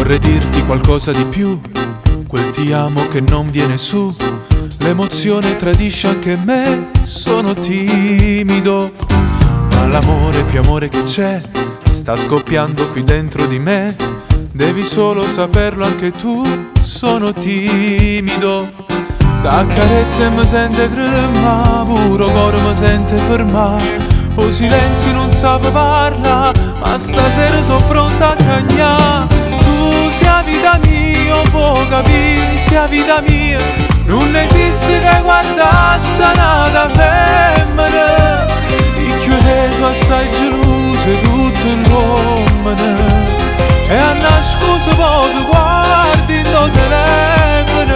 Vorrei dirti qualcosa di più, quel ti amo che non viene su. L'emozione tradisce anche me, sono timido, ma l'amore più amore che c'è sta scoppiando qui dentro di me. Devi solo saperlo anche tu, sono timido. Da carezze mi sente trema, puro cuore mi sente ferma. O silenzio non sape parla, ma stasera so pronta a cagnà. Tu sia vita mia, può capire, sia vita mia. Non esiste che guardasse nata femmina. I chiude sono assai gelose, tutto l'uomo. E a nascosto poi guardi in tuo telefono.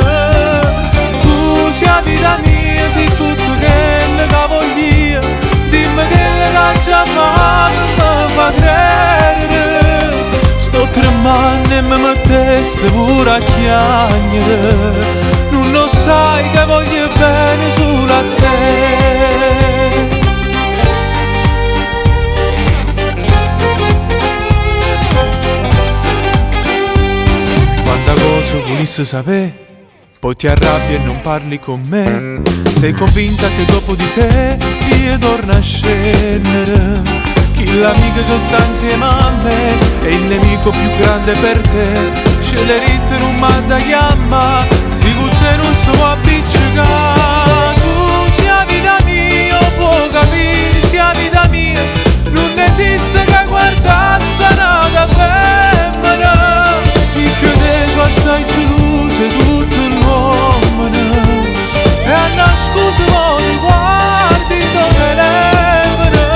Tu sia vita mia, sei tutto quello che voglio. Dimmi quello che già mi fa credere. Sto tremando e mi mettesse pure a chiagnere. Non lo sai che voglio bene solo a te. Quanta cosa volessi sapere, poi ti arrabbi e non parli con me. Sei convinta che dopo di te io torno a scendere. Chi l'amico che sta insieme a me è il nemico più grande per te. Ce le ritte non manda chiama, si cucce non si può appiccicare. Tu sia vita mia, può capire, sia vita mia. Non esiste che guardasse nata femmina. I chiude sono assai gelose, tutto l'uomo. E a nascosto poi guardi in tuo telefono.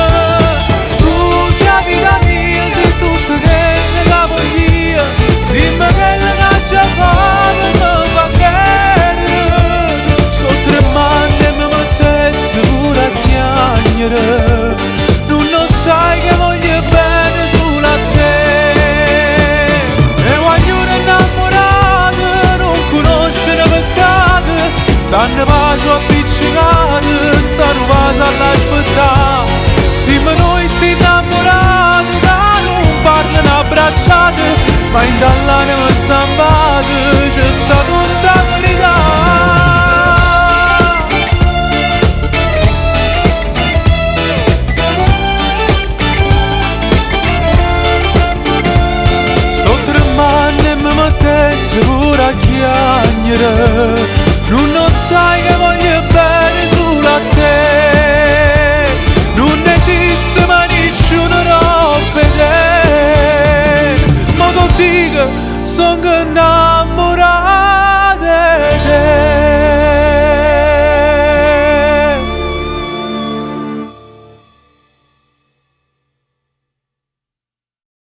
Tu sia vita mia, sei tutto quello che voglio. Dimmi quello che già fatto mi fa credere. Sto tremando e mi mettesse pure a piangere. Non lo sai che voglio bene solo a te. E voglio innamorato, non conoscere peccato. Stanno vaso appiccicati, stanno vaso all'aspettare. Siamo noi sti innamorati, da non parlano abbracciati, ma in dall'anima stampati c'è sta tutta verità. Sto tremando e mi mettesse pure a chiagnere. Non lo sai che voglio bene solo a te. Non esiste ma nessuno non vede. Ma tu dico, sono